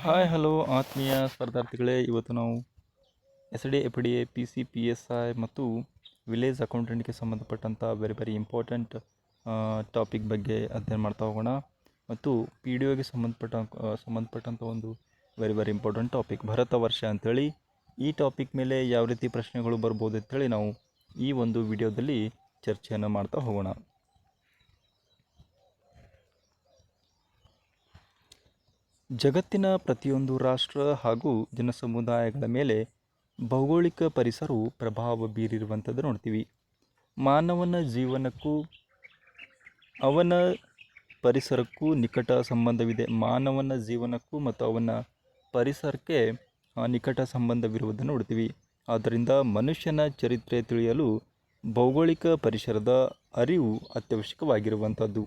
Hi hello ಆತ್ಮೀಯ ಸ್ಪರ್ಧಾರ್ಥಿಗಳೇ, ಇವತ್ತು ನಾವು SDA, PC, PSI ಮತ್ತು ವಿಲೇಜ್ ಅಕೌಂಟೆಂಟ್ಗೆ ಸಂಬಂಧಪಟ್ಟಂಥ ವೆರಿ ಇಂಪಾರ್ಟೆಂಟ್ ಟಾಪಿಕ್ ಬಗ್ಗೆ ಅಧ್ಯಯನ ಮಾಡ್ತಾ ಹೋಗೋಣ. ಮತ್ತು PDOಗೆ ಸಂಬಂಧಪಟ್ಟಂಥ ಒಂದು ವೆರಿ ಇಂಪಾರ್ಟೆಂಟ್ ಟಾಪಿಕ್ ಭಾರತ ವರ್ಷ ಅಂಥೇಳಿ. ಈ ಟಾಪಿಕ್ ಮೇಲೆ ಯಾವ ರೀತಿ ಪ್ರಶ್ನೆಗಳು ಬರ್ಬೋದು ಅಂಥೇಳಿ ನಾವು ಈ ಒಂದು ವಿಡಿಯೋದಲ್ಲಿ ಚರ್ಚೆಯನ್ನು ಮಾಡ್ತಾ ಹೋಗೋಣ. ಜಗತ್ತಿನ ಪ್ರತಿಯೊಂದು ರಾಷ್ಟ್ರ ಹಾಗೂ ಜನಸಮುದಾಯಗಳ ಮೇಲೆ ಭೌಗೋಳಿಕ ಪರಿಸರವು ಪ್ರಭಾವ ಬೀರಿರುವಂಥದ್ದು ನೋಡ್ತೀವಿ. ಮಾನವನ ಜೀವನಕ್ಕೂ ಅವನ ಪರಿಸರಕ್ಕೂ ನಿಕಟ ಸಂಬಂಧವಿದೆ. ಮಾನವನ ಜೀವನಕ್ಕೂ ಮತ್ತು ಅವನ ಪರಿಸರಕ್ಕೆ ನಿಕಟ ಸಂಬಂಧವಿರುವುದನ್ನು ನೋಡ್ತೀವಿ. ಆದ್ದರಿಂದ ಮನುಷ್ಯನ ಚರಿತ್ರೆ ತಿಳಿಯಲು ಭೌಗೋಳಿಕ ಪರಿಸರದ ಅರಿವು ಅತ್ಯವಶ್ಯಕವಾಗಿರುವಂಥದ್ದು.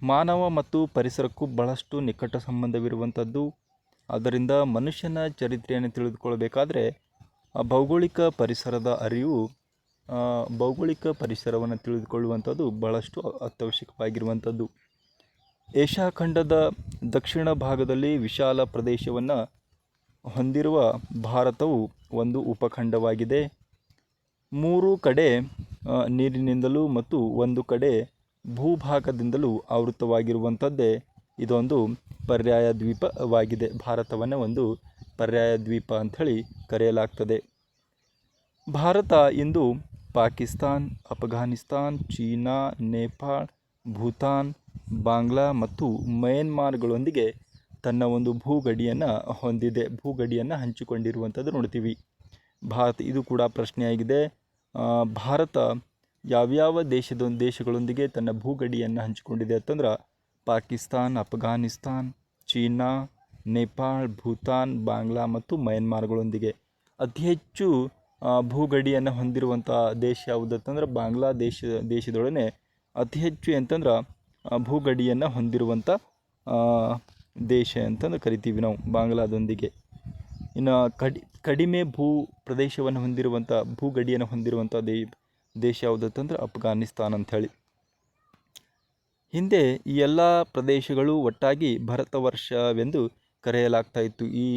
ಮಾನವ ಮತ್ತು ಪರಿಸರಕ್ಕೂ ಬಹಳಷ್ಟು ನಿಕಟ ಸಂಬಂಧವಿರುವಂಥದ್ದು. ಆದ್ದರಿಂದ ಮನುಷ್ಯನ ಚರಿತ್ರೆಯನ್ನು ತಿಳಿದುಕೊಳ್ಳಬೇಕಾದ್ರೆ ಭೌಗೋಳಿಕ ಪರಿಸರದ ಅರಿವು, ಭೌಗೋಳಿಕ ಪರಿಸರವನ್ನು ತಿಳಿದುಕೊಳ್ಳುವಂಥದ್ದು ಬಹಳಷ್ಟು ಅತ್ಯವಶ್ಯಕವಾಗಿರುವಂಥದ್ದು. ಏಷ್ಯಾ ಖಂಡದ ದಕ್ಷಿಣ ಭಾಗದಲ್ಲಿ ವಿಶಾಲ ಪ್ರದೇಶವನ್ನು ಹೊಂದಿರುವ ಭಾರತವು ಒಂದು ಉಪಖಂಡವಾಗಿದೆ. 3 ಕಡೆ ನೀರಿನಿಂದಲೂ ಮತ್ತು 1 ಕಡೆ ಭೂಭಾಗದಿಂದಲೂ ಆವೃತವಾಗಿರುವಂಥದ್ದೇ ಇದೊಂದು ಪರ್ಯಾಯ ದ್ವೀಪವಾಗಿದೆ. ಭಾರತವನ್ನು ಒಂದು ಪರ್ಯಾಯ ದ್ವೀಪ ಅಂಥೇಳಿ ಕರೆಯಲಾಗ್ತದೆ. ಭಾರತ ಇಂದು ಪಾಕಿಸ್ತಾನ್, ಅಫ್ಘಾನಿಸ್ತಾನ್, ಚೀನಾ, ನೇಪಾಳ, ಭೂತಾನ್, ಬಾಂಗ್ಲಾ ಮತ್ತು ಮಯನ್ಮಾರ್ಗಳೊಂದಿಗೆ ತನ್ನ ಒಂದು ಭೂಗಡಿಯನ್ನು ಹೊಂದಿದೆ. ಭೂಗಡಿಯನ್ನು ಹಂಚಿಕೊಂಡಿರುವಂಥದ್ದು ನೋಡ್ತೀವಿ. ಇದು ಕೂಡ ಪ್ರಶ್ನೆಯಾಗಿದೆ. ಭಾರತ ಯಾವ್ಯಾವ ದೇಶಗಳೊಂದಿಗೆ ತನ್ನ ಭೂಗಡಿಯನ್ನು ಹಂಚಿಕೊಂಡಿದೆ ಅಂತಂದ್ರೆ ಪಾಕಿಸ್ತಾನ್, ಅಫ್ಘಾನಿಸ್ತಾನ್, ಚೀನಾ, ನೇಪಾಳ, ಭೂತಾನ್, ಬಾಂಗ್ಲಾ ಮತ್ತು ಮಯನ್ಮಾರ್ಗಳೊಂದಿಗೆ. ಅತಿ ಹೆಚ್ಚು ಭೂಗಡಿಯನ್ನು ಹೊಂದಿರುವಂಥ ದೇಶ ಯಾವುದಂತಂದ್ರೆ ಬಾಂಗ್ಲಾ ದೇಶದೊಡನೆ ಅತಿ ಹೆಚ್ಚು ಅಂತಂದ್ರೆ ಭೂಗಡಿಯನ್ನು ಹೊಂದಿರುವಂಥ ದೇಶ ಅಂತಂದು ಕರಿತೀವಿ ನಾವು ಬಾಂಗ್ಲಾದೊಂದಿಗೆ. ಇನ್ನು ಕಡಿಮೆ ಪ್ರದೇಶವನ್ನು ಹೊಂದಿರುವಂಥ ಭೂಗಡಿಯನ್ನು ಹೊಂದಿರುವಂಥ ದೇಶ ಯಾವುದಂತಂದ್ರೆ ಅಫ್ಘಾನಿಸ್ತಾನ್ ಅಂಥೇಳಿ. ಹಿಂದೆ ಈ ಎಲ್ಲ ಪ್ರದೇಶಗಳು ಒಟ್ಟಾಗಿ ಭಾರತ ವರ್ಷವೆಂದು ಕರೆಯಲಾಗ್ತಾ ಇತ್ತು. ಈ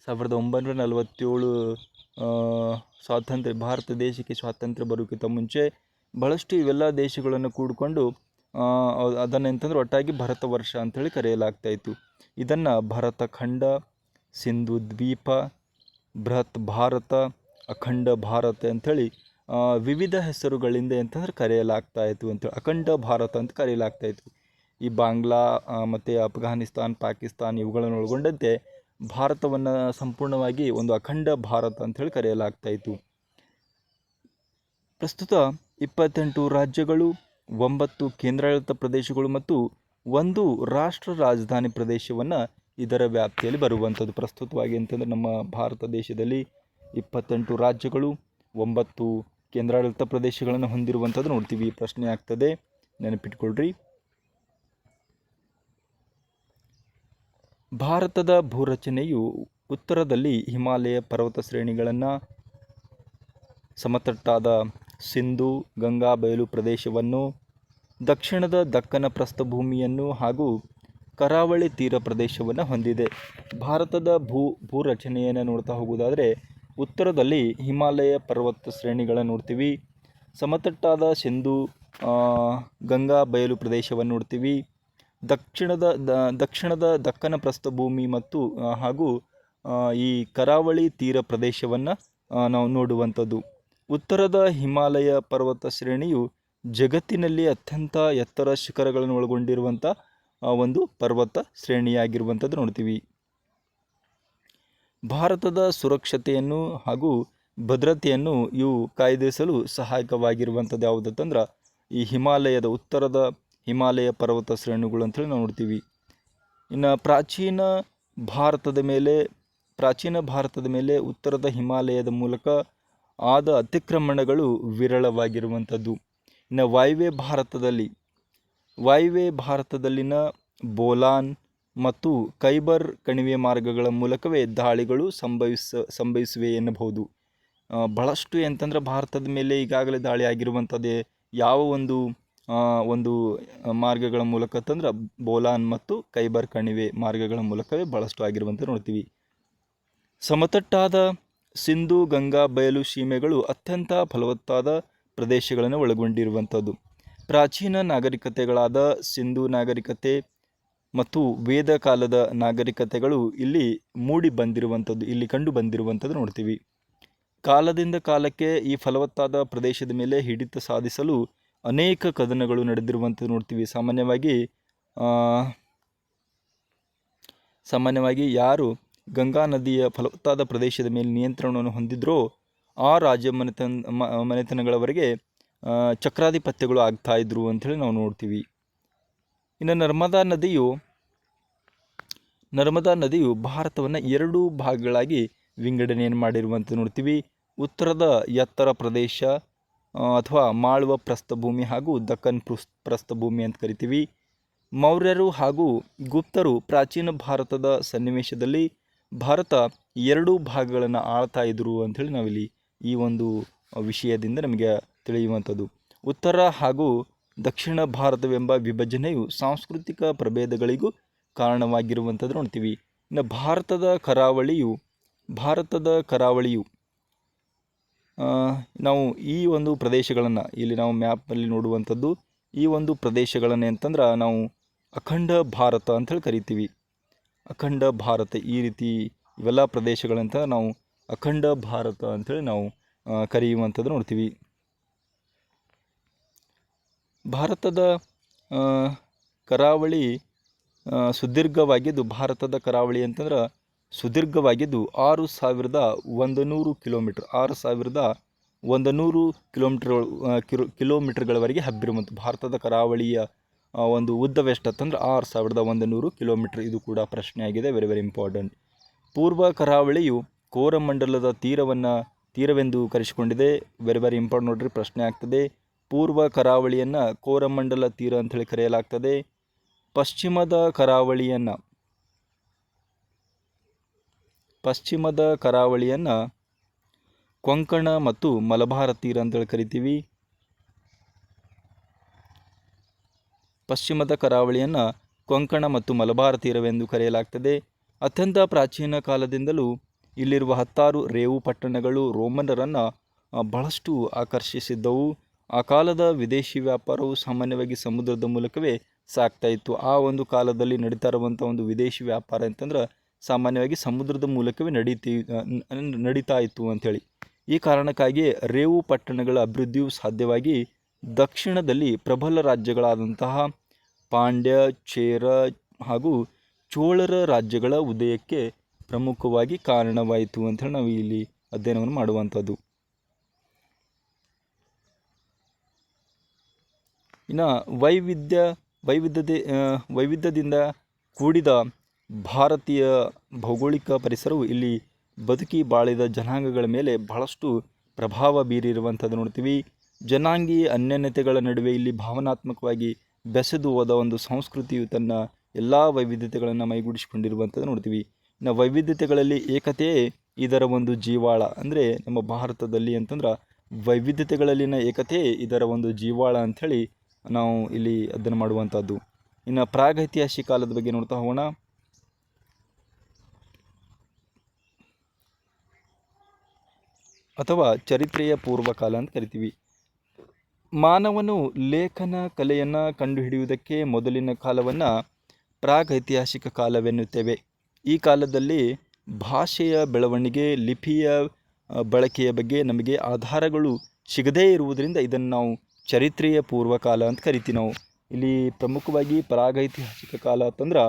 1947 ಭಾರತ ದೇಶಕ್ಕೆ ಸ್ವಾತಂತ್ರ್ಯ ಬರೋಕ್ಕಿಂತ ಮುಂಚೆ ಬಹಳಷ್ಟು ಇವೆಲ್ಲ ದೇಶಗಳನ್ನು ಕೂಡಿಕೊಂಡು ಅದನ್ನೆಂತಂದ್ರೆ ಒಟ್ಟಾಗಿ ಭಾರತ ವರ್ಷ ಅಂಥೇಳಿ ಕರೆಯಲಾಗ್ತಾ ಇತ್ತು. ಇದನ್ನು ಭರತ ಖಂಡ, ಸಿಂಧು ದ್ವೀಪ, ಬೃಹತ್ ಭಾರತ, ಅಖಂಡ ಭಾರತ ಅಂಥೇಳಿ ವಿವಿಧ ಹೆಸರುಗಳಿಂದ ಅಂತಂದ್ರೆ ಕರೆಯಲಾಗ್ತಾ ಇತ್ತು ಅಂತೇಳಿ ಅಖಂಡ ಭಾರತ ಅಂತ ಕರೆಯಲಾಗ್ತಾ ಇತ್ತು. ಈ ಬಾಂಗ್ಲಾ ಮತ್ತು ಅಫ್ಘಾನಿಸ್ತಾನ್, ಪಾಕಿಸ್ತಾನ್ ಇವುಗಳನ್ನು ಒಳಗೊಂಡಂತೆ ಭಾರತವನ್ನು ಸಂಪೂರ್ಣವಾಗಿ ಒಂದು ಅಖಂಡ ಭಾರತ ಅಂಥೇಳಿ ಕರೆಯಲಾಗ್ತಾ ಇತ್ತು. ಪ್ರಸ್ತುತ 28 ರಾಜ್ಯಗಳು, 9 ಕೇಂದ್ರಾಡಳಿತ ಪ್ರದೇಶಗಳು ಮತ್ತು 1 ರಾಷ್ಟ್ರ ರಾಜಧಾನಿ ಪ್ರದೇಶವನ್ನು ಇದರ ವ್ಯಾಪ್ತಿಯಲ್ಲಿ ಬರುವಂಥದ್ದು. ಪ್ರಸ್ತುತವಾಗಿ ಅಂತಂದರೆ ನಮ್ಮ ಭಾರತ ದೇಶದಲ್ಲಿ 28 ರಾಜ್ಯಗಳು, 9 ಕೇಂದ್ರಾಡಳಿತ ಪ್ರದೇಶಗಳನ್ನು ಹೊಂದಿರುವಂಥದ್ದು ನೋಡ್ತೀವಿ. ಪ್ರಶ್ನೆ ಆಗ್ತದೆ, ನೆನಪಿಟ್ಕೊಳ್ರಿ. ಭಾರತದ ಭೂರಚನೆಯು ಉತ್ತರದಲ್ಲಿ ಹಿಮಾಲಯ ಪರ್ವತ ಶ್ರೇಣಿಗಳನ್ನು, ಸಮತಟ್ಟಾದ ಸಿಂಧು ಗಂಗಾ ಬಯಲು ಪ್ರದೇಶವನ್ನು, ದಕ್ಷಿಣದ ದಕ್ಕನ ಪ್ರಸ್ಥಭೂಮಿಯನ್ನು ಹಾಗೂ ಕರಾವಳಿ ತೀರ ಪ್ರದೇಶವನ್ನು ಹೊಂದಿದೆ. ಭಾರತದ ಭೂರಚನೆಯನ್ನು ನೋಡ್ತಾ ಹೋಗೋದಾದರೆ ಉತ್ತರದಲ್ಲಿ ಹಿಮಾಲಯ ಪರ್ವತ ಶ್ರೇಣಿಗಳನ್ನು ನೋಡ್ತೀವಿ, ಸಮತಟ್ಟಾದ ಸಿಂಧು ಗಂಗಾ ಬಯಲು ಪ್ರದೇಶವನ್ನು ನೋಡ್ತೀವಿ, ದಕ್ಷಿಣದ ದಕ್ಕನ ಪ್ರಸ್ಥಭೂಮಿ ಮತ್ತು ಹಾಗೂ ಈ ಕರಾವಳಿ ತೀರ ಪ್ರದೇಶವನ್ನು ನಾವು ನೋಡುವಂಥದ್ದು. ಉತ್ತರದ ಹಿಮಾಲಯ ಪರ್ವತ ಶ್ರೇಣಿಯು ಜಗತ್ತಿನಲ್ಲಿ ಅತ್ಯಂತ ಎತ್ತರ ಶಿಖರಗಳನ್ನು ಒಳಗೊಂಡಿರುವಂಥ ಒಂದು ಪರ್ವತ ಶ್ರೇಣಿಯಾಗಿರುವಂಥದ್ದು ನೋಡ್ತೀವಿ. ಭಾರತದ ಸುರಕ್ಷತೆಯನ್ನು ಹಾಗೂ ಭದ್ರತೆಯನ್ನು ಇವು ಕಾಯ್ದಿರಿಸಲು ಸಹಾಯಕವಾಗಿರುವಂಥದ್ದು ಯಾವುದಂತಂದ್ರೆ ಈ ಉತ್ತರದ ಹಿಮಾಲಯ ಪರ್ವತ ಶ್ರೇಣಿಗಳು ಅಂತೇಳಿ ನಾವು ನೋಡ್ತೀವಿ. ಇನ್ನು ಪ್ರಾಚೀನ ಭಾರತದ ಮೇಲೆ ಉತ್ತರದ ಹಿಮಾಲಯದ ಮೂಲಕ ಆದ ಅತಿಕ್ರಮಣಗಳು ವಿರಳವಾಗಿರುವಂಥದ್ದು. ಇನ್ನು ವಾಯುವ್ಯ ಭಾರತದಲ್ಲಿನ ಬೋಲಾನ್ ಮತ್ತು ಖೈಬರ್ ಕಣಿವೆ ಮಾರ್ಗಗಳ ಮೂಲಕವೇ ದಾಳಿಗಳು ಸಂಭವಿಸಿವೆ ಎನ್ನಬಹುದು. ಬಹಳಷ್ಟು ಅಂತಂದ್ರೆ ಭಾರತದ ಮೇಲೆ ಈಗಾಗಲೇ ದಾಳಿ ಆಗಿರುವಂಥದ್ದೇ ಯಾವ ಒಂದು ಒಂದು ಮಾರ್ಗಗಳ ಮೂಲಕ ತಂದ್ರೆ ಬೋಲಾನ್ ಮತ್ತು ಖೈಬರ್ ಕಣಿವೆ ಮಾರ್ಗಗಳ ಮೂಲಕವೇ ಭಾಳಷ್ಟು ಆಗಿರುವಂತೆ ನೋಡ್ತೀವಿ. ಸಮತಟ್ಟಾದ ಸಿಂಧು ಗಂಗಾ ಬಯಲು ಸೀಮೆಗಳು ಅತ್ಯಂತ ಫಲವತ್ತಾದ ಪ್ರದೇಶಗಳನ್ನು ಒಳಗೊಂಡಿರುವಂಥದ್ದು. ಪ್ರಾಚೀನ ನಾಗರಿಕತೆಗಳಾದ ಸಿಂಧು ನಾಗರಿಕತೆ ಮತ್ತು ವೇದ ಕಾಲದ ನಾಗರಿಕತೆಗಳು ಇಲ್ಲಿ ಮೂಡಿ ಬಂದಿರುವಂಥದ್ದು, ಇಲ್ಲಿ ಕಂಡು ಬಂದಿರುವಂಥದ್ದು ನೋಡ್ತೀವಿ. ಕಾಲದಿಂದ ಕಾಲಕ್ಕೆ ಈ ಫಲವತ್ತಾದ ಪ್ರದೇಶದ ಮೇಲೆ ಹಿಡಿತ ಸಾಧಿಸಲು ಅನೇಕ ಕದನಗಳು ನಡೆದಿರುವಂಥದ್ದು ನೋಡ್ತೀವಿ. ಸಾಮಾನ್ಯವಾಗಿ ಯಾರು ಗಂಗಾ ನದಿಯ ಫಲವತ್ತಾದ ಪ್ರದೇಶದ ಮೇಲೆ ನಿಯಂತ್ರಣವನ್ನು ಹೊಂದಿದ್ರೋ ಆ ರಾಜ್ಯ ಮನೆತನಗಳವರೆಗೆ ಚಕ್ರಾಧಿಪತ್ಯಗಳು ಆಗ್ತಾ ಇದ್ರು ಅಂಥೇಳಿ ನಾವು ನೋಡ್ತೀವಿ. ಇನ್ನು ನರ್ಮದಾ ನದಿಯು ಭಾರತವನ್ನು 2 ಭಾಗಗಳಾಗಿ ವಿಂಗಡಣೆಯನ್ನು ಮಾಡಿರುವಂಥದ್ದು ನೋಡ್ತೀವಿ. ಉತ್ತರದ ಎತ್ತರ ಪ್ರದೇಶ ಅಥವಾ ಮಾಳ್ವ ಪ್ರಸ್ಥಭೂಮಿ ಹಾಗೂ ದಕ್ಕನ್ ಪ್ರಸ್ಥಭೂಮಿ ಅಂತ ಕರಿತೀವಿ. ಮೌರ್ಯರು ಹಾಗೂ ಗುಪ್ತರು ಪ್ರಾಚೀನ ಭಾರತದ ಸನ್ನಿವೇಶದಲ್ಲಿ ಭಾರತ 2 ಭಾಗಗಳನ್ನು ಆಳ್ತಾ ಇದ್ರು ಅಂಥೇಳಿ ನಾವಿಲ್ಲಿ ಈ ಒಂದು ವಿಷಯದಿಂದ ನಮಗೆ ತಿಳಿಯುವಂಥದ್ದು. ಉತ್ತರ ಹಾಗೂ ದಕ್ಷಿಣ ಭಾರತವೆಂಬ ವಿಭಜನೆಯು ಸಾಂಸ್ಕೃತಿಕ ಪ್ರಭೇದಗಳಿಗೂ ಕಾರಣವಾಗಿರುವಂಥದ್ದು ನೋಡ್ತೀವಿ. ಇನ್ನು ಭಾರತದ ಕರಾವಳಿಯು ನಾವು ಈ ಒಂದು ಪ್ರದೇಶಗಳನ್ನು ಇಲ್ಲಿ ನಾವು ಮ್ಯಾಪಲ್ಲಿ ನೋಡುವಂಥದ್ದು, ಈ ಒಂದು ಪ್ರದೇಶಗಳನ್ನು ಅಂತಂದ್ರೆ ನಾವು ಅಖಂಡ ಭಾರತ ಅಂಥೇಳಿ ಕರಿತೀವಿ. ಅಖಂಡ ಭಾರತ ಈ ರೀತಿ ಇವೆಲ್ಲ ಪ್ರದೇಶಗಳಂತ ನಾವು ಅಖಂಡ ಭಾರತ ಅಂಥೇಳಿ ನಾವು ಕರೆಯುವಂಥದ್ದು ನೋಡ್ತೀವಿ. ಭಾರತದ ಕರಾವಳಿ ಸುದೀರ್ಘವಾಗಿದ್ದು, ಭಾರತದ ಕರಾವಳಿ ಅಂತಂದ್ರೆ ಸುದೀರ್ಘವಾಗಿದ್ದು 6100 ಕಿಲೋಮೀಟರ್, 6100 ಕಿಲೋಮೀಟರ್ಗಳವರೆಗೆ ಹಬ್ಬಿರುವಂಥ ಭಾರತದ ಕರಾವಳಿಯ ಒಂದು ಉದ್ದವೆಷ್ಟಂತಂದ್ರೆ 6100 ಕಿಲೋಮೀಟರ್. ಇದು ಕೂಡ ಪ್ರಶ್ನೆ ಆಗಿದೆ, ವೆರಿ ವೆರಿ ಇಂಪಾರ್ಟೆಂಟ್. ಪೂರ್ವ ಕರಾವಳಿಯು ಕೋರಮಂಡಲದ ತೀರವೆಂದು ಕರೆಸಿಕೊಂಡಿದೆ. ವೆರಿ ವೆರಿ ಇಂಪಾರ್ಟೆಂಟ್ ನೋಡ್ರಿ, ಪ್ರಶ್ನೆ ಆಗ್ತದೆ. ಪೂರ್ವ ಕರಾವಳಿಯನ್ನು ಕೋರಮಂಡಲ ತೀರ ಅಂಥೇಳಿ ಕರೆಯಲಾಗ್ತದೆ. ಪಶ್ಚಿಮದ ಕರಾವಳಿಯನ್ನು ಕೊಂಕಣ ಮತ್ತು ಮಲಬಾರ ತೀರ ಅಂತೇಳಿ ಕರಿತೀವಿ. ಪಶ್ಚಿಮದ ಕರಾವಳಿಯನ್ನು ಕೊಂಕಣ ಮತ್ತು ಮಲಬಾರ ತೀರವೆಂದು ಕರೆಯಲಾಗ್ತದೆ. ಅತ್ಯಂತ ಪ್ರಾಚೀನ ಕಾಲದಿಂದಲೂ ಇಲ್ಲಿರುವ 10 ರೇವು ಪಟ್ಟಣಗಳು ರೋಮನರನ್ನು ಬಹಳಷ್ಟು ಆಕರ್ಷಿಸಿದ್ದವು. ಆ ಕಾಲದ ವಿದೇಶಿ ವ್ಯಾಪಾರವು ಸಾಮಾನ್ಯವಾಗಿ ಸಮುದ್ರದ ಮೂಲಕವೇ ಸಾಗ್ತಾ ಇತ್ತು. ಆ ಒಂದು ಕಾಲದಲ್ಲಿ ನಡೀತಾ ಇರುವಂಥ ಒಂದು ವಿದೇಶಿ ವ್ಯಾಪಾರ ಅಂತಂದ್ರೆ ಸಾಮಾನ್ಯವಾಗಿ ಸಮುದ್ರದ ಮೂಲಕವೇ ನಡೀತಾ ಇತ್ತು ಅಂಥೇಳಿ. ಈ ಕಾರಣಕ್ಕಾಗಿ ರೇವು ಪಟ್ಟಣಗಳ ಅಭಿವೃದ್ಧಿಯು ಸಾಧ್ಯವಾಗಿ ದಕ್ಷಿಣದಲ್ಲಿ ಪ್ರಬಲ ರಾಜ್ಯಗಳಾದಂತಹ ಪಾಂಡ್ಯ, ಚೇರ ಹಾಗೂ ಚೋಳರ ರಾಜ್ಯಗಳ ಉದಯಕ್ಕೆ ಪ್ರಮುಖವಾಗಿ ಕಾರಣವಾಯಿತು ಅಂಥೇಳಿ ನಾವು ಇಲ್ಲಿ ಅಧ್ಯಯನವನ್ನು ಮಾಡುವಂಥದ್ದು. ಇನ್ನು ವೈವಿಧ್ಯದಿಂದ ಕೂಡಿದ ಭಾರತೀಯ ಭೌಗೋಳಿಕ ಪರಿಸರವು ಇಲ್ಲಿ ಬದುಕಿ ಬಾಳಿದ ಜನಾಂಗಗಳ ಮೇಲೆ ಬಹಳಷ್ಟು ಪ್ರಭಾವ ಬೀರಿರುವಂಥದ್ದು ನೋಡ್ತೀವಿ. ಜನಾಂಗೀಯ ಅನ್ಯೋನ್ಯತೆಗಳ ನಡುವೆ ಇಲ್ಲಿ ಭಾವನಾತ್ಮಕವಾಗಿ ಬೆಸೆದು ಹೋದ ಒಂದು ಸಂಸ್ಕೃತಿಯು ತನ್ನ ಎಲ್ಲ ವೈವಿಧ್ಯತೆಗಳನ್ನು ಮೈಗೂಡಿಸಿಕೊಂಡಿರುವಂಥದ್ದು ನೋಡ್ತೀವಿ. ಇನ್ನು ವೈವಿಧ್ಯತೆಗಳಲ್ಲಿ ಏಕತೆಯೇ ಇದರ ಒಂದು ಜೀವಾಳ. ಅಂದರೆ ನಮ್ಮ ಭಾರತದಲ್ಲಿ ಅಂತಂದ್ರೆ ವೈವಿಧ್ಯತೆಗಳಲ್ಲಿನ ಏಕತೆಯೇ ಇದರ ಒಂದು ಜೀವಾಳ ಅಂಥೇಳಿ ನಾವು ಇಲ್ಲಿ ಅಧ್ಯಯನ ಮಾಡುವಂಥದ್ದು. ಇನ್ನು ಪ್ರಾಗೈತಿಹಾಸಿಕ ಕಾಲದ ಬಗ್ಗೆ ನೋಡ್ತಾ ಹೋಗೋಣ. ಅಥವಾ ಚರಿತ್ರೆಯ ಪೂರ್ವಕಾಲ ಅಂತ ಕರಿತೀವಿ. ಮಾನವನು ಲೇಖನ ಕಲೆಯನ್ನು ಕಂಡುಹಿಡಿಯುವುದಕ್ಕೆ ಮೊದಲಿನ ಕಾಲವನ್ನು ಪ್ರಾಗೈತಿಹಾಸಿಕ ಕಾಲವೆನ್ನುತ್ತೇವೆ. ಈ ಕಾಲದಲ್ಲಿ ಭಾಷೆಯ ಬೆಳವಣಿಗೆ, ಲಿಪಿಯ ಬಳಕೆಯ ಬಗ್ಗೆ ನಮಗೆ ಆಧಾರಗಳು ಸಿಗದೇ ಇರುವುದರಿಂದ ಇದನ್ನು ನಾವು ಚರಿತ್ರೆಯ ಪೂರ್ವಕಾಲ ಅಂತ ಕರಿತೀವಿ. ನಾವು ಇಲ್ಲಿ ಪ್ರಮುಖವಾಗಿ ಪ್ರಾಗೈತಿಹಾಸಿಕ ಕಾಲ ಅಂತಂದ್ರೆ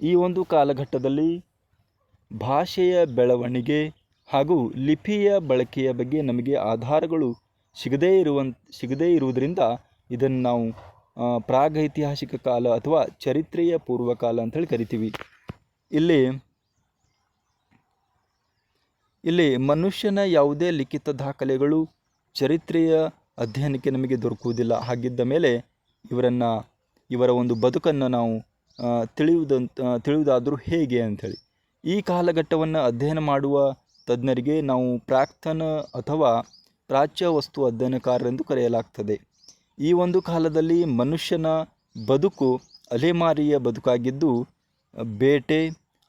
ಈ ಒಂದು ಕಾಲಘಟ್ಟದಲ್ಲಿ ಭಾಷೆಯ ಬೆಳವಣಿಗೆ ಹಾಗೂ ಲಿಪಿಯ ಬಳಕೆಯ ಬಗ್ಗೆ ನಮಗೆ ಆಧಾರಗಳು ಸಿಗದೇ ಇರುವುದರಿಂದ ಇದನ್ನು ನಾವು ಪ್ರಾಗೈತಿಹಾಸಿಕ ಕಾಲ ಅಥವಾ ಚರಿತ್ರೆಯ ಪೂರ್ವಕಾಲ ಅಂತೇಳಿ ಕರಿತೀವಿ. ಇಲ್ಲಿ ಮನುಷ್ಯನ ಯಾವುದೇ ಲಿಖಿತ ದಾಖಲೆಗಳು ಚರಿತ್ರೆಯ ಅಧ್ಯಯನಕ್ಕೆ ನಮಗೆ ದೊರಕುವುದಿಲ್ಲ. ಹಾಗಿದ್ದ ಮೇಲೆ ಇವರ ಒಂದು ಬದುಕನ್ನು ನಾವು ತಿಳಿಯುವುದಾದರೂ ಹೇಗೆ ಅಂಥೇಳಿ ಈ ಕಾಲಘಟ್ಟವನ್ನು ಅಧ್ಯಯನ ಮಾಡುವ ತಜ್ಞರಿಗೆ ನಾವು ಪ್ರಾಕ್ತನ ಅಥವಾ ಪ್ರಾಚ್ಯ ವಸ್ತು ಅಧ್ಯಯನಕಾರರೆಂದು ಕರೆಯಲಾಗ್ತದೆ. ಈ ಒಂದು ಕಾಲದಲ್ಲಿ ಮನುಷ್ಯನ ಬದುಕು ಅಲೆಮಾರಿಯ ಬದುಕಾಗಿದ್ದು ಬೇಟೆ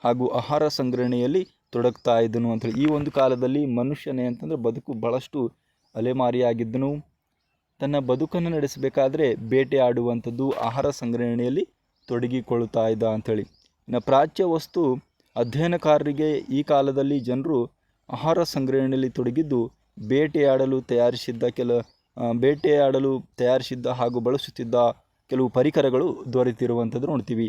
ಹಾಗೂ ಆಹಾರ ಸಂಗ್ರಹಣೆಯಲ್ಲಿ ತೊಡಗ್ತಾ ಇದ್ದನು ಅಂಥೇಳಿ. ಈ ಒಂದು ಕಾಲದಲ್ಲಿ ಮನುಷ್ಯನೇ ಅಂತಂದರೆ ಬದುಕು ಭಾಳಷ್ಟು ಅಲೆಮಾರಿಯಾಗಿದ್ದನು. ತನ್ನ ಬದುಕನ್ನು ನಡೆಸಬೇಕಾದ್ರೆ ಬೇಟೆ ಆಡುವಂಥದ್ದು, ಆಹಾರ ಸಂಗ್ರಹಣೆಯಲ್ಲಿ ತೊಡಗಿಕೊಳ್ಳುತ್ತಾ ಇದ್ದ ಅಂಥೇಳಿ. ಇನ್ನು ಪ್ರಾಚ್ಯ ವಸ್ತು ಅಧ್ಯಯನಕಾರರಿಗೆ ಈ ಕಾಲದಲ್ಲಿ ಜನರು ಆಹಾರ ಸಂಗ್ರಹಣೆಯಲ್ಲಿ ತೊಡಗಿದ್ದು ಬೇಟೆಯಾಡಲು ತಯಾರಿಸಿದ್ದ ಹಾಗೂ ಬಳಸುತ್ತಿದ್ದ ಕೆಲವು ಪರಿಕರಗಳು ದೊರೆತಿರುವಂಥದ್ದು ನೋಡ್ತೀವಿ.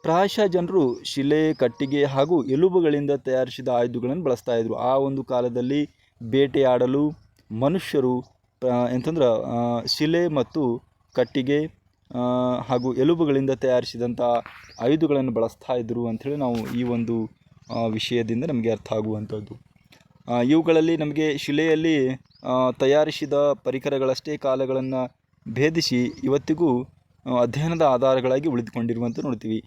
ಪ್ರಾಯಶಃ ಜನರು ಶಿಲೆ, ಕಟ್ಟಿಗೆ ಹಾಗೂ ಎಲುಬುಗಳಿಂದ ತಯಾರಿಸಿದ ಆಯುಧಗಳನ್ನು ಬಳಸ್ತಾ ಇದ್ರು. ಆ ಒಂದು ಕಾಲದಲ್ಲಿ ಬೇಟೆಯಾಡಲು ಮನುಷ್ಯರು ಶಿಲೆ ಮತ್ತು ಕಟ್ಟಿಗೆ ಹಾಗೂ ಎಲುಬುಗಳಿಂದ ತಯಾರಿಸಿದಂಥ ಆಯುಧಗಳನ್ನು ಬಳಸ್ತಾ ಇದ್ದರು ಅಂಥೇಳಿ ನಾವು ಈ ಒಂದು ವಿಷಯದಿಂದ ನಮಗೆ ಅರ್ಥ ಆಗುವಂಥದ್ದು. ಇವುಗಳಲ್ಲಿ ನಮಗೆ ಶಿಲೆಯಲ್ಲಿ ತಯಾರಿಸಿದ ಪರಿಕರಗಳಷ್ಟೇ ಕಾಲಗಳನ್ನು ಭೇದಿಸಿ ಇವತ್ತಿಗೂ ಅಧ್ಯಯನದ ಆಧಾರಗಳಾಗಿ ಉಳಿದುಕೊಂಡಿರುವಂಥ ನೋಡ್ತೀವಿ.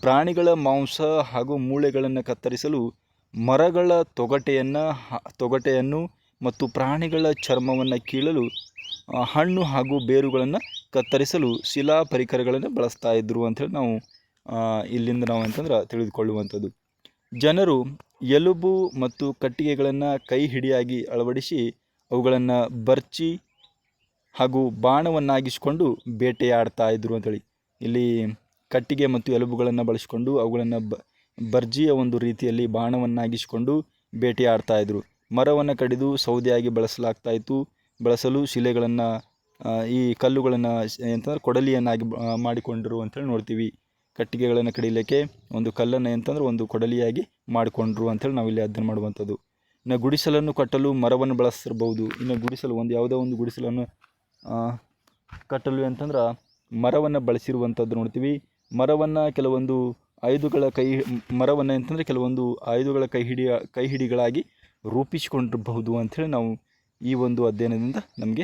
ಪ್ರಾಣಿಗಳ ಮಾಂಸ ಹಾಗೂ ಮೂಳೆಗಳನ್ನು ಕತ್ತರಿಸಲು ಮರಗಳ ತೊಗಟೆಯನ್ನು ಮತ್ತು ಪ್ರಾಣಿಗಳ ಚರ್ಮವನ್ನು ಕೀಳಲು ಹಣ್ಣು ಹಾಗೂ ಬೇರುಗಳನ್ನು ಕತ್ತರಿಸಲು ಶಿಲಾ ಪರಿಕರಗಳನ್ನು ಬಳಸ್ತಾ ಇದ್ದರು ಅಂಥೇಳಿ ನಾವು ಇಲ್ಲಿಂದ ತಿಳಿದುಕೊಳ್ಳುವಂಥದ್ದು. ಜನರು ಎಲುಬು ಮತ್ತು ಕಟ್ಟಿಗೆಗಳನ್ನು ಕೈ ಹಿಡಿಯಾಗಿ ಅಳವಡಿಸಿ ಅವುಗಳನ್ನು ಬರ್ಚಿ ಹಾಗೂ ಬಾಣವನ್ನಾಗಿಸಿಕೊಂಡು ಬೇಟೆಯಾಡ್ತಾ ಇದ್ದರು ಅಂಥೇಳಿ. ಇಲ್ಲಿ ಕಟ್ಟಿಗೆ ಮತ್ತು ಎಲುಬುಗಳನ್ನು ಬಳಸಿಕೊಂಡು ಅವುಗಳನ್ನು ಬರ್ಜಿಯ ಒಂದು ರೀತಿಯಲ್ಲಿ ಬಾಣವನ್ನಾಗಿಸಿಕೊಂಡು ಬೇಟೆಯಾಡ್ತಾ ಇದ್ದರು. ಮರವನ್ನು ಕಡಿದು ಸೌದೆಯಾಗಿ ಬಳಸಲು ಶಿಲೆಗಳನ್ನು, ಈ ಕಲ್ಲುಗಳನ್ನು ಕೊಡಲಿಯನ್ನಾಗಿ ಮಾಡಿಕೊಂಡರು ಅಂಥೇಳಿ ನೋಡ್ತೀವಿ. ಕಟ್ಟಿಗೆಗಳನ್ನು ಕಡಿಲಿಕ್ಕೆ ಒಂದು ಕಲ್ಲನ್ನು ಒಂದು ಕೊಡಲಿಯಾಗಿ ಮಾಡಿಕೊಂಡ್ರು ಅಂಥೇಳಿ ನಾವು ಇಲ್ಲಿ ಅಧ್ಯಯನ ಮಾಡುವಂಥದ್ದು. ಇನ್ನು ಗುಡಿಸಲನ್ನು ಕಟ್ಟಲು ಮರವನ್ನು ಬಳಸಿರ್ಬೋದು. ಇನ್ನು ಯಾವುದೋ ಒಂದು ಗುಡಿಸಲನ್ನು ಕಟ್ಟಲು ಮರವನ್ನು ಬಳಸಿರುವಂಥದ್ದು ನೋಡ್ತೀವಿ. ಮರವನ್ನು ಕೆಲವೊಂದು ಆಯುಧಗಳ ಕೈಹಿಡಿಗಳಾಗಿ ರೂಪಿಸಿಕೊಂಡಿರಬಹುದು ಅಂಥೇಳಿ ನಾವು ಈ ಒಂದು ಅಧ್ಯಯನದಿಂದ ನಮಗೆ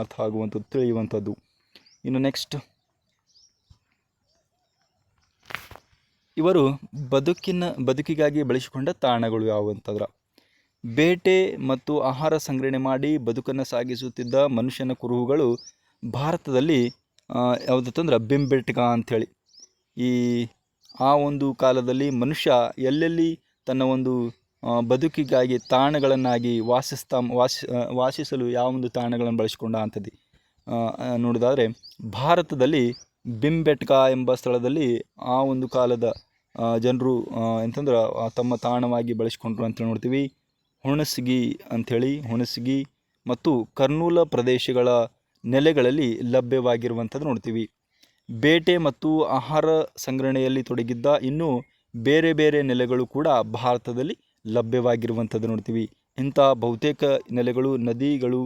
ಅರ್ಥ ಆಗುವಂಥದ್ದು, ತಿಳಿಯುವಂಥದ್ದು. ಇನ್ನು ನೆಕ್ಸ್ಟ್, ಇವರು ಬದುಕಿಗಾಗಿ ಬಳಸಿಕೊಂಡ ತಾಣಗಳು ಯಾವುವಂತಂದ್ರೆ, ಬೇಟೆ ಮತ್ತು ಆಹಾರ ಸಂಗ್ರಹಣೆ ಮಾಡಿ ಬದುಕನ್ನು ಸಾಗಿಸುತ್ತಿದ್ದ ಮನುಷ್ಯನ ಕುರುಹುಗಳು ಭಾರತದಲ್ಲಿ ಭೀಮ್ಬೆಟ್ಕಾ ಅಂಥೇಳಿ. ಆ ಒಂದು ಕಾಲದಲ್ಲಿ ಮನುಷ್ಯ ಎಲ್ಲೆಲ್ಲಿ ತನ್ನ ಒಂದು ಬದುಕಿಗಾಗಿ ತಾಣಗಳನ್ನಾಗಿ ವಾಸಿಸಲು ಯಾವ ಒಂದು ತಾಣಗಳನ್ನು ಬಳಸಿಕೊಂಡ ಅಂಥದ್ದು ನೋಡೋದಾದರೆ, ಭಾರತದಲ್ಲಿ ಭೀಮ್ಬೆಟ್ಕಾ ಎಂಬ ಸ್ಥಳದಲ್ಲಿ ಆ ಒಂದು ಕಾಲದ ಜನರು ತಮ್ಮ ತಾಣವಾಗಿ ಬಳಸಿಕೊಂಡ್ರು ಅಂತ ನೋಡ್ತೀವಿ. ಹುಣಸಗಿ ಮತ್ತು ಕರ್ನೂಲ ಪ್ರದೇಶಗಳ ನೆಲೆಗಳಲ್ಲಿ ಲಭ್ಯವಾಗಿರುವಂಥದ್ದು ನೋಡ್ತೀವಿ. ಬೇಟೆ ಮತ್ತು ಆಹಾರ ಸಂಗ್ರಹಣೆಯಲ್ಲಿ ತೊಡಗಿದ್ದ ಇನ್ನೂ ಬೇರೆ ಬೇರೆ ನೆಲೆಗಳು ಕೂಡ ಭಾರತದಲ್ಲಿ ಲಭ್ಯವಾಗಿರುವಂಥದ್ದು ನೋಡ್ತೀವಿ. ಇಂಥ ಬಹುತೇಕ ನೆಲೆಗಳು ನದಿಗಳು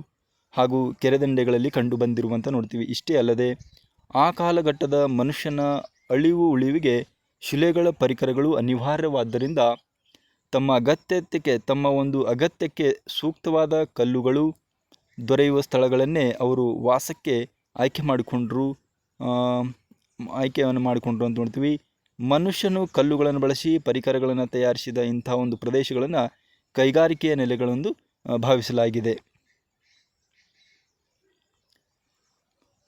ಹಾಗೂ ಕೆರೆದಂಡೆಗಳಲ್ಲಿ ಕಂಡು ಬಂದಿರುವಂಥ ನೋಡ್ತೀವಿ. ಇಷ್ಟೇ ಅಲ್ಲದೆ ಆ ಕಾಲಘಟ್ಟದ ಮನುಷ್ಯನ ಉಳಿವಿಗೆ ಶಿಲೆಗಳ ಪರಿಕರಗಳು ಅನಿವಾರ್ಯವಾದ್ದರಿಂದ ತಮ್ಮ ಒಂದು ಅಗತ್ಯಕ್ಕೆ ಸೂಕ್ತವಾದ ಕಲ್ಲುಗಳು ದೊರೆಯುವ ಸ್ಥಳಗಳನ್ನೇ ಅವರು ವಾಸಕ್ಕೆ ಆಯ್ಕೆಯನ್ನು ಮಾಡಿಕೊಂಡ್ರು ಅಂತ ನೋಡ್ತೀವಿ. ಮನುಷ್ಯನು ಕಲ್ಲುಗಳನ್ನು ಬಳಸಿ ಪರಿಕರಗಳನ್ನು ತಯಾರಿಸಿದ ಇಂಥ ಒಂದು ಪ್ರದೇಶಗಳನ್ನು ಕೈಗಾರಿಕೆಯ ನೆಲೆಗಳೆಂದು ಭಾವಿಸಲಾಗಿದೆ.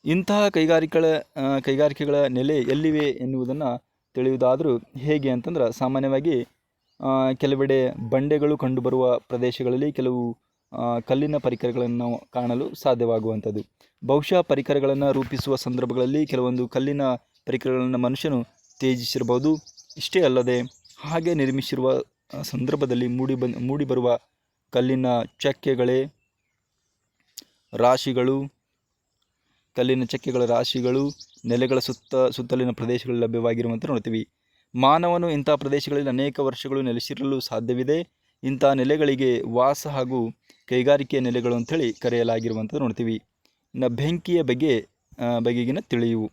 ಇಂತಹ ಕೈಗಾರಿಕೆಗಳ ನೆಲೆ ಎಲ್ಲಿವೆ ಎನ್ನುವುದನ್ನು ತಿಳಿಯುವುದಾದರೂ ಹೇಗೆ ಅಂತಂದ್ರೆ, ಸಾಮಾನ್ಯವಾಗಿ ಕೆಲವೆಡೆ ಬಂಡೆಗಳು ಕಂಡುಬರುವ ಪ್ರದೇಶಗಳಲ್ಲಿ ಕೆಲವು ಕಲ್ಲಿನ ಪರಿಕರಗಳನ್ನು ನಾವು ಕಾಣಲು ಸಾಧ್ಯವಾಗುವಂಥದ್ದು. ಬಹುಶಃ ಪರಿಕರಗಳನ್ನು ರೂಪಿಸುವ ಸಂದರ್ಭಗಳಲ್ಲಿ ಕೆಲವೊಂದು ಕಲ್ಲಿನ ಪರಿಕರಗಳನ್ನು ಮನುಷ್ಯನು ತ್ಯಜಿಸಿರಬಹುದು. ಇಷ್ಟೇ ಅಲ್ಲದೆ ಹಾಗೆ ನಿರ್ಮಿಸಿರುವ ಸಂದರ್ಭದಲ್ಲಿ ಮೂಡಿಬರುವ ಕಲ್ಲಿನ ಚಕ್ಕೆಗಳ ರಾಶಿಗಳು ನೆಲೆಗಳ ಸುತ್ತಲಿನ ಪ್ರದೇಶಗಳಲ್ಲಿ ಲಭ್ಯವಾಗಿರುವಂತೆ ನೋಡ್ತೀವಿ. ಮಾನವನು ಇಂಥ ಪ್ರದೇಶಗಳಲ್ಲಿ ಅನೇಕ ವರ್ಷಗಳು ನೆಲೆಸಿರಲು ಸಾಧ್ಯವಿದೆ. ಇಂಥ ನೆಲೆಗಳಿಗೆ ವಾಸ ಹಾಗೂ ಕೈಗಾರಿಕೆಯ ನೆಲೆಗಳು ಅಂಥೇಳಿ ಕರೆಯಲಾಗಿರುವಂಥದ್ದು ನೋಡ್ತೀವಿ. ಇನ್ನು ಬೆಂಕಿಯ ಬಗೆಗಿನ ತಿಳಿಯುವು.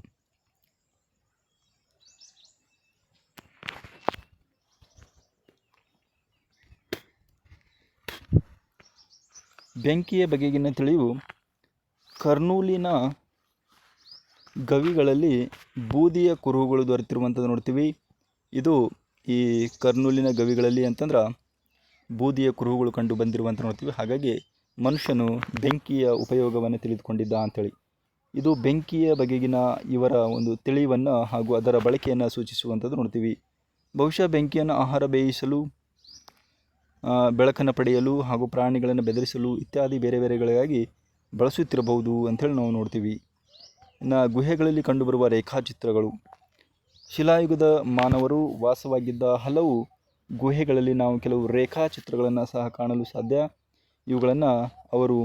ಕರ್ನೂಲಿನ ಗವಿಗಳಲ್ಲಿ ಬೂದಿಯ ಕುರುಹುಗಳು ದೊರೆತಿರುವಂಥದ್ದು ನೋಡ್ತೀವಿ. ಇದು ಈ ಕರ್ನೂಲಿನ ಗವಿಗಳಲ್ಲಿ ಬೂದಿಯ ಕುರುಹುಗಳು ಕಂಡು ಬಂದಿರುವಂಥ ನೋಡ್ತೀವಿ. ಹಾಗಾಗಿ ಮನುಷ್ಯನು ಬೆಂಕಿಯ ಉಪಯೋಗವನ್ನು ತಿಳಿದುಕೊಂಡಿದ್ದ ಅಂಥೇಳಿ. ಇದು ಬೆಂಕಿಯ ಬಗೆಗಿನ ಇವರ ಒಂದು ತಿಳಿವನ್ನು ಹಾಗೂ ಅದರ ಬಳಕೆಯನ್ನು ಸೂಚಿಸುವಂಥದ್ದು ನೋಡ್ತೀವಿ. ಬಹುಶಃ ಬೆಂಕಿಯನ್ನು ಆಹಾರ ಬೇಯಿಸಲು, ಬೆಳಕನ್ನು ಪಡೆಯಲು ಹಾಗೂ ಪ್ರಾಣಿಗಳನ್ನು ಬೆದರಿಸಲು ಇತ್ಯಾದಿ ಬೇರೆ ಬೇರೆಗಳಿಗಾಗಿ ಬಳಸುತ್ತಿರಬಹುದು ಅಂಥೇಳಿ ನಾವು ನೋಡ್ತೀವಿ. ಇನ್ನು ಗುಹೆಗಳಲ್ಲಿ ಕಂಡುಬರುವ ರೇಖಾಚಿತ್ರಗಳು. ಶಿಲಾಯುಗದ ಮಾನವರು ವಾಸವಾಗಿದ್ದ ಹಲವು ಗುಹೆಗಳಲ್ಲಿ ನಾವು ಕೆಲವು ರೇಖಾಚಿತ್ರಗಳನ್ನು ಸಹ ಕಾಣಲು ಸಾಧ್ಯ. ಇವುಗಳನ್ನು ಅವರು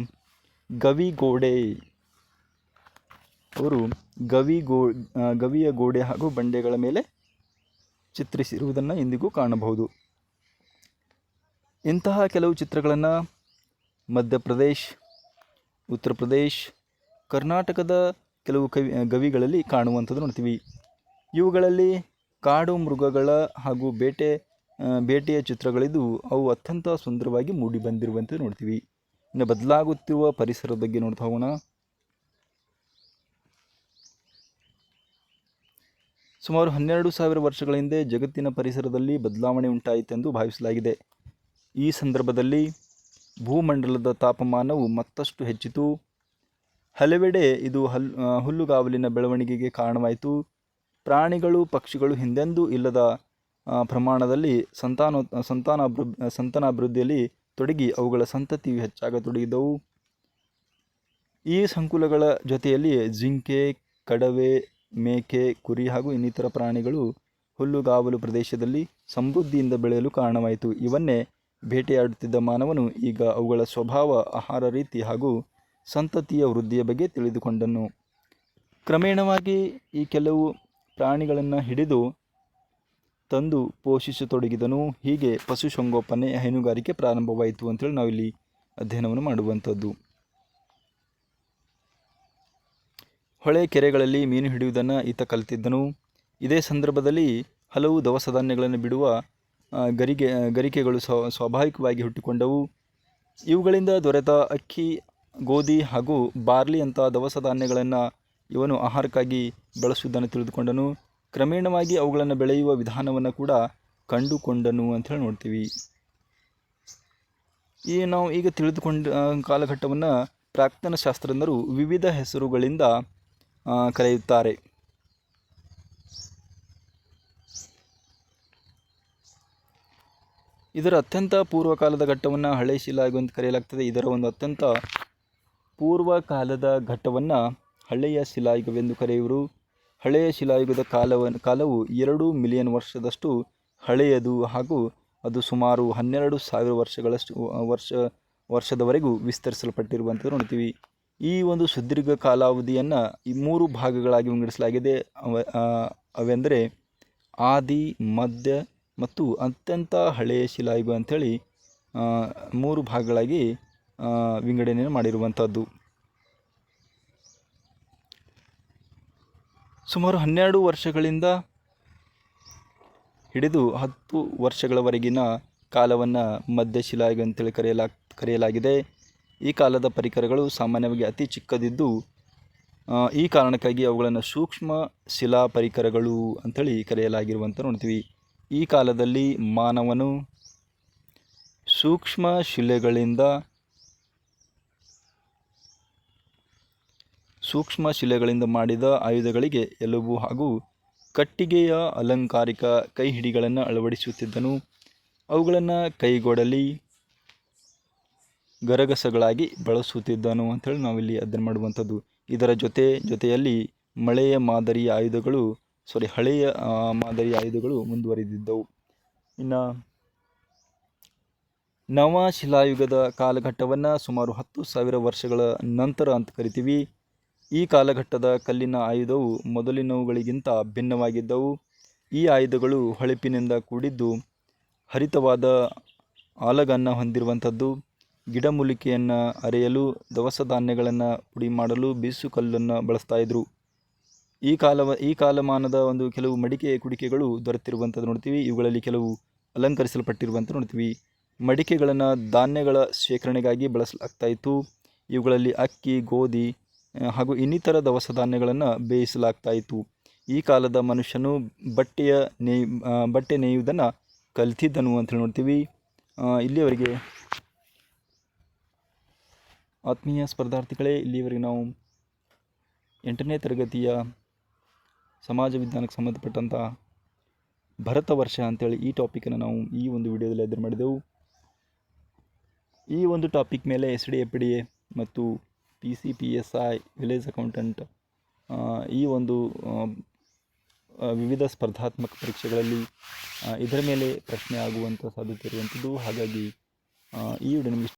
ಗವಿಯ ಗೋಡೆ ಹಾಗೂ ಬಂಡೆಗಳ ಮೇಲೆ ಚಿತ್ರಿಸಿರುವುದನ್ನು ಇಂದಿಗೂ ಕಾಣಬಹುದು. ಇಂತಹ ಕೆಲವು ಚಿತ್ರಗಳನ್ನು ಮಧ್ಯಪ್ರದೇಶ್, ಉತ್ತರ ಪ್ರದೇಶ್, ಕರ್ನಾಟಕದ ಕೆಲವು ಗವಿಗಳಲ್ಲಿ ಕಾಣುವಂಥದ್ದು ನೋಡ್ತೀವಿ. ಇವುಗಳಲ್ಲಿ ಕಾಡು ಮೃಗಗಳ ಹಾಗೂ ಬೇಟೆಯ ಚಿತ್ರಗಳಿದ್ದು ಅವು ಅತ್ಯಂತ ಸುಂದರವಾಗಿ ಮೂಡಿ ಬಂದಿರುವಂತೆ ನೋಡ್ತೀವಿ. ಇನ್ನು ಬದಲಾಗುತ್ತಿರುವ ಪರಿಸರದ ಬಗ್ಗೆ ನೋಡ್ತಾ ಹೋಗೋಣ. ಸುಮಾರು 12,000 ವರ್ಷಗಳ ಹಿಂದೆ ಜಗತ್ತಿನ ಪರಿಸರದಲ್ಲಿ ಬದಲಾವಣೆ ಉಂಟಾಯಿತೆಂದು ಭಾವಿಸಲಾಗಿದೆ. ಈ ಸಂದರ್ಭದಲ್ಲಿ ಭೂಮಂಡಲದ ತಾಪಮಾನವು ಮತ್ತಷ್ಟು ಹೆಚ್ಚಿತು. ಹಲವೆಡೆ ಇದು ಹುಲ್ಲುಗಾವಲಿನ ಬೆಳವಣಿಗೆಗೆ ಕಾರಣವಾಯಿತು. ಪ್ರಾಣಿಗಳು, ಪಕ್ಷಿಗಳು ಹಿಂದೆಂದೂ ಇಲ್ಲದ ಪ್ರಮಾಣದಲ್ಲಿ ಸಂತಾನಾಭಿವೃದ್ಧಿಯಲ್ಲಿ ತೊಡಗಿ ಅವುಗಳ ಸಂತತಿಯು ಹೆಚ್ಚಾಗತೊಡಗಿದವು. ಈ ಸಂಕುಲಗಳ ಜೊತೆಯಲ್ಲಿ ಜಿಂಕೆ, ಕಡವೆ, ಮೇಕೆ, ಕುರಿ ಹಾಗೂ ಇನ್ನಿತರ ಪ್ರಾಣಿಗಳು ಹುಲ್ಲುಗಾವಲು ಪ್ರದೇಶದಲ್ಲಿ ಸಮೃದ್ಧಿಯಿಂದ ಬೆಳೆಯಲು ಕಾರಣವಾಯಿತು. ಇವನ್ನೇ ಬೇಟೆಯಾಡುತ್ತಿದ್ದ ಮಾನವನು ಈಗ ಅವುಗಳ ಸ್ವಭಾವ, ಆಹಾರ ರೀತಿ ಹಾಗೂ ಸಂತತಿಯ ವೃದ್ಧಿಯ ಬಗ್ಗೆ ತಿಳಿದುಕೊಂಡನು. ಕ್ರಮೇಣವಾಗಿ ಈ ಕೆಲವು ಪ್ರಾಣಿಗಳನ್ನು ಹಿಡಿದು ತಂದು ಪೋಷಿಸತೊಡಗಿದನು. ಹೀಗೆ ಪಶುಸಂಗೋಪನೆ, ಹೈನುಗಾರಿಕೆ ಪ್ರಾರಂಭವಾಯಿತು ಅಂತೇಳಿ ನಾವಿಲ್ಲಿ ಅಧ್ಯಯನವನ್ನು ಮಾಡುವಂಥದ್ದು. ಹೊಳೆ, ಕೆರೆಗಳಲ್ಲಿ ಮೀನು ಹಿಡಿಯುವುದನ್ನು ಈತ ಕಲಿತಿದ್ದನು. ಇದೇ ಸಂದರ್ಭದಲ್ಲಿ ಹಲವು ದವಸ ಧಾನ್ಯಗಳನ್ನು ಬಿಡುವ ಗರಿಕೆಗಳು ಸ್ವಾಭಾವಿಕವಾಗಿ ಹುಟ್ಟಿಕೊಂಡವು. ಇವುಗಳಿಂದ ದೊರೆತ ಅಕ್ಕಿ, ಗೋಧಿ ಹಾಗೂ ಬಾರ್ಲಿ ಅಂಥ ದವಸ ಧಾನ್ಯಗಳನ್ನು ಇವನು ಆಹಾರಕ್ಕಾಗಿ ಬಳಸುವುದನ್ನು ತಿಳಿದುಕೊಂಡನು. ಕ್ರಮೇಣವಾಗಿ ಅವುಗಳನ್ನು ಬೆಳೆಯುವ ವಿಧಾನವನ್ನು ಕೂಡ ಕಂಡುಕೊಂಡನು ಅಂಥೇಳಿ ನೋಡ್ತೀವಿ. ನಾವು ಈಗ ತಿಳಿದುಕೊಂಡ ಕಾಲಘಟ್ಟವನ್ನು ಪ್ರಾಕ್ತನ ಶಾಸ್ತ್ರಜ್ಞರು ವಿವಿಧ ಹೆಸರುಗಳಿಂದ ಕರೆಯುತ್ತಾರೆ. ಇದರ ಅತ್ಯಂತ ಪೂರ್ವಕಾಲದ ಘಟ್ಟವನ್ನು ಹಳೆ ಶಿಲಾಯುಗ ಅಂತ ಕರೆಯಲಾಗ್ತದೆ. ಇದರ ಒಂದು ಅತ್ಯಂತ ಪೂರ್ವಕಾಲದ ಘಟ್ಟವನ್ನು ಹಳೆಯ ಶಿಲಾಯುಗವೆಂದು ಕರೆಯುವರು. ಹಳೆಯ ಶಿಲಾಯುಗದ ಕಾಲವು 2 ಮಿಲಿಯನ್ ವರ್ಷದಷ್ಟು ಹಳೆಯದು ಹಾಗೂ ಅದು ಸುಮಾರು 12,000 ವರ್ಷದವರೆಗೂ ವಿಸ್ತರಿಸಲ್ಪಟ್ಟಿರುವಂಥದ್ದು ನೋಡ್ತೀವಿ. ಈ ಒಂದು ಸುದೀರ್ಘ ಕಾಲಾವಧಿಯನ್ನು ಈ 3 ಭಾಗಗಳಾಗಿ ವಿಂಗಡಿಸಲಾಗಿದೆ. ಅವೆಂದರೆ ಆದಿ, ಮಧ್ಯ ಮತ್ತು ಅತ್ಯಂತ ಹಳೆಯ ಶಿಲಾಯುಗ ಅಂಥೇಳಿ 3 ಭಾಗಗಳಾಗಿ ವಿಂಗಡಣೆ ಮಾಡಿರುವಂಥದ್ದು. ಸುಮಾರು 12 ವರ್ಷಗಳಿಂದ ಹಿಡಿದು 10 ವರ್ಷಗಳವರೆಗಿನ ಕಾಲವನ್ನು ಮಧ್ಯ ಶಿಲಾಯುಗ ಅಂತೇಳಿ ಕರೆಯಲಾಗಿದೆ. ಈ ಕಾಲದ ಪರಿಕರಗಳು ಸಾಮಾನ್ಯವಾಗಿ ಅತಿ ಚಿಕ್ಕದಿದ್ದು ಈ ಕಾರಣಕ್ಕಾಗಿ ಅವುಗಳನ್ನು ಸೂಕ್ಷ್ಮ ಶಿಲಾ ಪರಿಕರಗಳು ಅಂಥೇಳಿ ಕರೆಯಲಾಗಿರುವಂಥ ನೋಡ್ತೀವಿ. ಈ ಕಾಲದಲ್ಲಿ ಮಾನವನು ಸೂಕ್ಷ್ಮ ಶಿಲೆಗಳಿಂದ ಮಾಡಿದ ಆಯುಧಗಳಿಗೆ ಎಲುಬು ಹಾಗೂ ಕಟ್ಟಿಗೆಯ ಅಲಂಕಾರಿಕ ಕೈ ಹಿಡಿಗಳನ್ನು ಅಳವಡಿಸುತ್ತಿದ್ದನು. ಅವುಗಳನ್ನು ಕೈಗೊಡಲಿ, ಗರಗಸಗಳಾಗಿ ಬಳಸುತ್ತಿದ್ದನು ಅಂಥೇಳಿ ನಾವಿಲ್ಲಿ ಅಧ್ಯಯನ ಮಾಡುವಂಥದ್ದು. ಇದರ ಜೊತೆಯಲ್ಲಿ ಹಳೆಯ ಮಾದರಿಯ ಆಯುಧಗಳು ಮುಂದುವರಿದಿದ್ದವು. ಇನ್ನು ನವ ಶಿಲಾಯುಗದ ಕಾಲಘಟ್ಟವನ್ನು ಸುಮಾರು 10,000 ವರ್ಷಗಳ ನಂತರ ಅಂತ ಕರಿತೀವಿ. ಈ ಕಾಲಘಟ್ಟದ ಕಲ್ಲಿನ ಆಯುಧವು ಮೊದಲಿನವುಗಳಿಗಿಂತ ಭಿನ್ನವಾಗಿದ್ದವು. ಈ ಆಯುಧಗಳು ಹೊಳಪಿನಿಂದ ಕೂಡಿದ್ದು ಹರಿತವಾದ ಆಲಗನ್ನು ಹೊಂದಿರುವಂಥದ್ದು. ಗಿಡಮೂಲಿಕೆಯನ್ನು ಅರೆಯಲು, ದವಸ ಧಾನ್ಯಗಳನ್ನು ಪುಡಿ ಮಾಡಲು ಬೀಸುಕಲ್ಲನ್ನು ಬಳಸ್ತಾಯಿದ್ರು. ಈ ಕಾಲಮಾನದ ಒಂದು ಕೆಲವು ಮಡಿಕೆ ಕುಡಿಕೆಗಳು ದೊರೆತಿರುವಂಥದ್ದು ನೋಡ್ತೀವಿ. ಇವುಗಳಲ್ಲಿ ಕೆಲವು ಅಲಂಕರಿಸಲ್ಪಟ್ಟಿರುವಂಥ ನೋಡ್ತೀವಿ. ಮಡಿಕೆಗಳನ್ನು ಧಾನ್ಯಗಳ ಶೇಖರಣೆಗಾಗಿ ಬಳಸಲಾಗ್ತಾಯಿತ್ತು. ಇವುಗಳಲ್ಲಿ ಅಕ್ಕಿ, ಗೋಧಿ ಹಾಗೂ ಇನ್ನಿತರ ದವಸ ಧಾನ್ಯಗಳನ್ನು ಬೇಯಿಸಲಾಗ್ತಾಯಿತ್ತು. ಈ ಕಾಲದ ಮನುಷ್ಯನು ಬಟ್ಟೆ ನೇಯುವುದನ್ನು ಕಲಿತಿದ್ದನು ಅಂತೇಳಿ ನೋಡ್ತೀವಿ. ಇಲ್ಲಿಯವರೆಗೆ ಆತ್ಮೀಯ ಸ್ಪರ್ಧಾರ್ಥಿಗಳೇ, ಇಲ್ಲಿಯವರೆಗೆ ನಾವು 8ನೇ ತರಗತಿಯ ಸಮಾಜ ವಿಜ್ಞಾನಕ್ಕೆ ಸಂಬಂಧಪಟ್ಟಂಥ ಭರತ ವರ್ಷ ಅಂತೇಳಿ ಈ ಟಾಪಿಕನ್ನು ನಾವು ಈ ಒಂದು ವಿಡಿಯೋದಲ್ಲಿ ಅಧ್ಯಯನ ಮಾಡಿದೆವು. ಈ ಒಂದು ಟಾಪಿಕ್ ಮೇಲೆ SDA ಮತ್ತು PCPSI ವಿಲೇಜ್ ಅಕೌಂಟೆಂಟ್ ಈ ಒಂದು ವಿವಿಧ ಸ್ಪರ್ಧಾತ್ಮಕ ಪರೀಕ್ಷೆಗಳಲ್ಲಿ ಇದರ ಮೇಲೆ ಪ್ರಶ್ನೆ ಆಗುವಂಥ ಸಾಧ್ಯತೆ ಇರುವಂಥದ್ದು. ಹಾಗಾಗಿ ಈ ವಿಡಿಯೋ ನಿಮಗೆ